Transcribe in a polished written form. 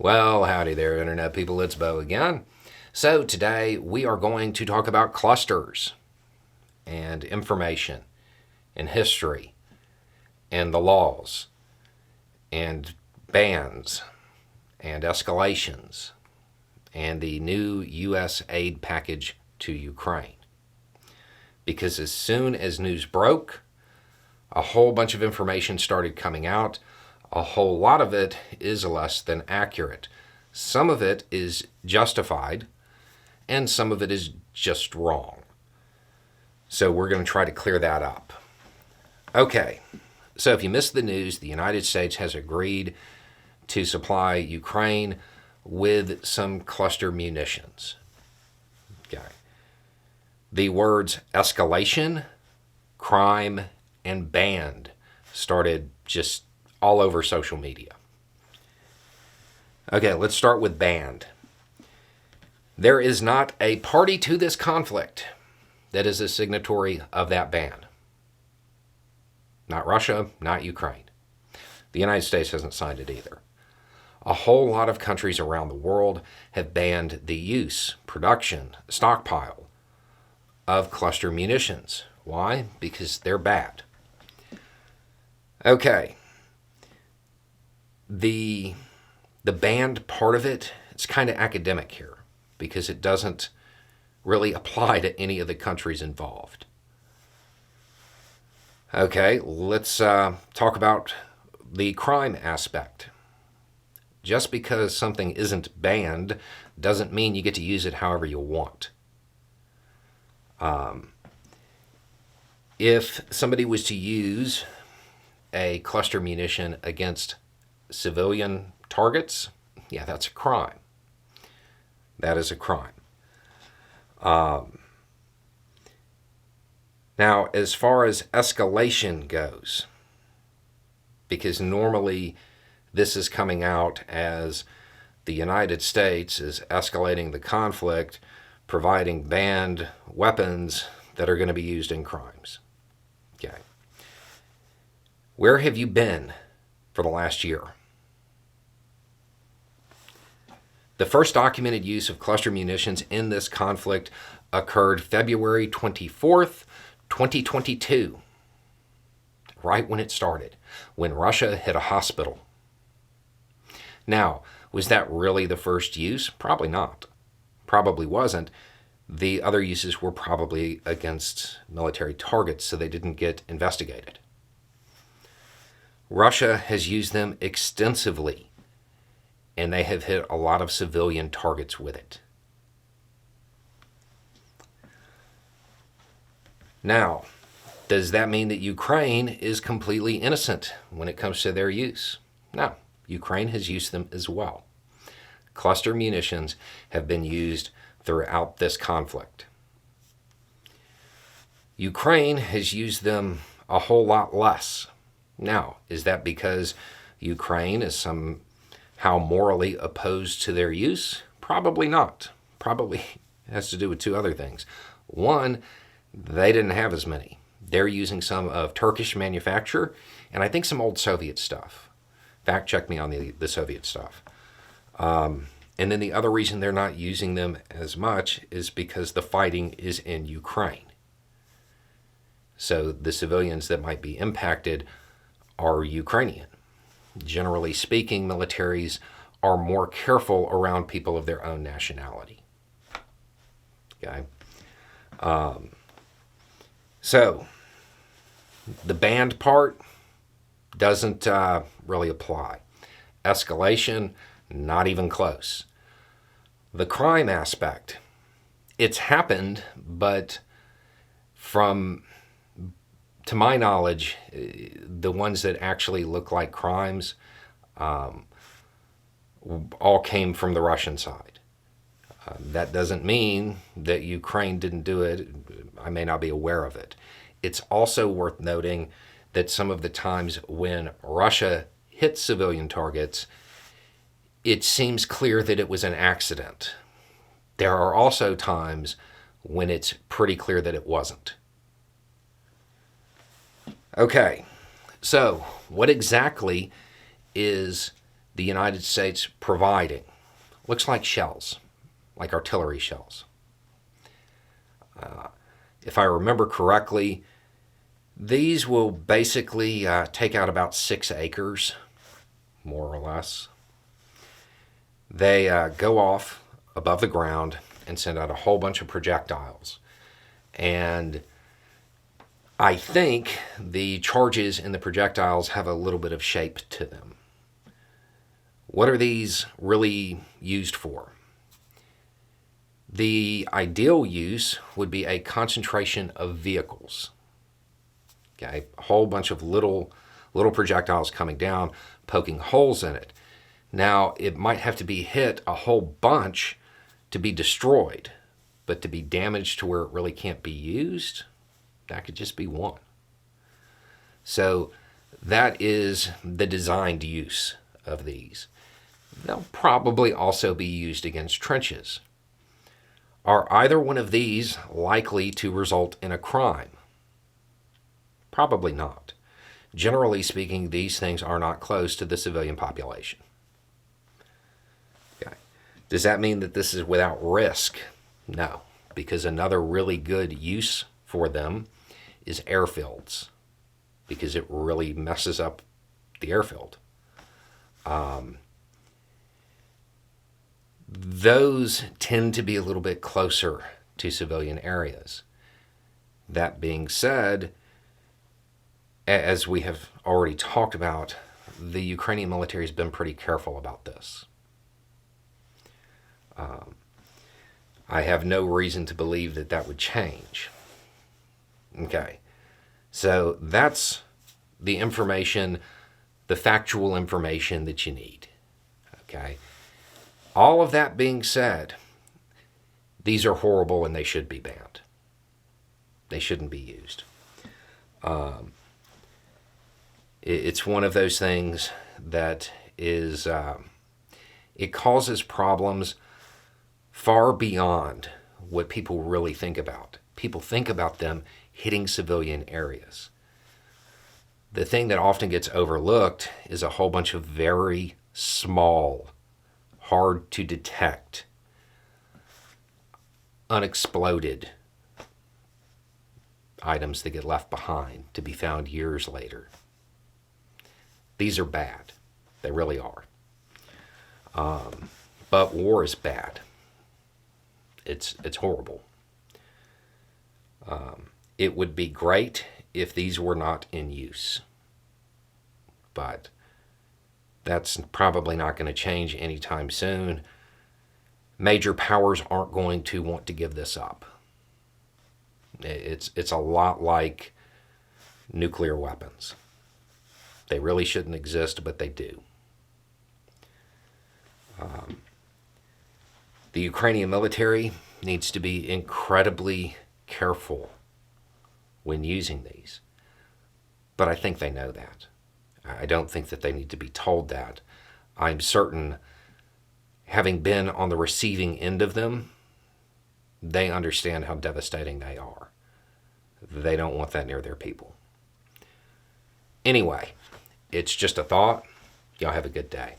Well, howdy there, Internet people. It's Bo again. So, today we are going to talk about clusters and information and history and the laws and bans and escalations and the new U.S. aid package to Ukraine. Because as soon as news broke, a whole bunch of information started coming out. A whole lot of it is less than accurate. Some of it is justified, and some of it is just wrong. So we're going to try to clear that up. Okay, so if you missed the news, the United States has agreed to supply Ukraine with some cluster munitions. Okay. The words escalation, crime, and banned started just all over social media. Okay, let's start with banned. There is not a party to this conflict that is a signatory of that ban. Not Russia, not Ukraine. The United States hasn't signed it either. A whole lot of countries around the world have banned the use, production, stockpile of cluster munitions. Why? Because they're bad. Okay. The banned part of it, it's kind of academic here because it doesn't really apply to any of the countries involved. Okay, let's talk about the crime aspect. Just because something isn't banned doesn't mean you get to use it however you want. If somebody was to use a cluster munition against civilian targets, yeah, that's a crime. That is a crime. Now, as far as escalation goes, because normally this is coming out as the United States is escalating the conflict, providing banned weapons that are going to be used in crimes. Okay. Where have you been for the last year? The first documented use of cluster munitions in this conflict occurred February 24th, 2022, right when it started, when Russia hit a hospital. Now, was that really the first use? Probably not. Probably wasn't. The other uses were probably against military targets, so they didn't get investigated. Russia has used them extensively, and they have hit a lot of civilian targets with it. Now, does that mean that Ukraine is completely innocent when it comes to their use? No, Ukraine has used them as well. Cluster munitions have been used throughout this conflict. Ukraine has used them a whole lot less. Now, is that because Ukraine is somehow morally opposed to their use? Probably not. Probably has to do with two other things. One, they didn't have as many. They're using some of Turkish manufacture, and I think some old Soviet stuff. Fact check me on the Soviet stuff. And then the other reason they're not using them as much is because the fighting is in Ukraine. So the civilians that might be impacted are Ukrainian. Generally speaking, militaries are more careful around people of their own nationality. Okay? So the banned part doesn't really apply. Escalation, not even close. The crime aspect, it's happened, but to my knowledge, the ones that actually look like crimes all came from the Russian side. That doesn't mean that Ukraine didn't do it. I may not be aware of it. It's also worth noting that some of the times when Russia hit civilian targets, it seems clear that it was an accident. There are also times when it's pretty clear that it wasn't. Okay, so what exactly is the United States providing? Looks like shells, like artillery shells. If I remember correctly, these will basically take out about 6 acres, more or less. They go off above the ground and send out a whole bunch of projectiles. And I think the charges in the projectiles have a little bit of shape to them. What are these really used for? The ideal use would be a concentration of vehicles. Okay, a whole bunch of little projectiles coming down, poking holes in it. Now, it might have to be hit a whole bunch to be destroyed, but to be damaged to where it really can't be used, that could just be one. So that is the designed use of these. They'll probably also be used against trenches. Are either one of these likely to result in a crime? Probably not. Generally speaking, these things are not close to the civilian population. Okay. Does that mean that this is without risk? No, because another really good use for them is airfields, because it really messes up the airfield. Those tend to be a little bit closer to civilian areas. That being said, as we have already talked about, the Ukrainian military has been pretty careful about this. I have no reason to believe that that would change. Okay, so that's the information, the factual information that you need. Okay. All of that being said, these are horrible and they should be banned. They shouldn't be used. It's one of those things that is, it causes problems far beyond what people really think about. People think about them hitting civilian areas. The thing that often gets overlooked is a whole bunch of very small, hard to detect, unexploded items that get left behind to be found years later. These are bad. They really are. But war is bad. It's horrible. It would be great if these were not in use. But that's probably not going to change anytime soon. Major powers aren't going to want to give this up. It's a lot like nuclear weapons. They really shouldn't exist, but they do. The Ukrainian military needs to be incredibly careful when using these. But I think they know that. I don't think that they need to be told that. I'm certain, having been on the receiving end of them, they understand how devastating they are. They don't want that near their people. Anyway, it's just a thought. Y'all have a good day.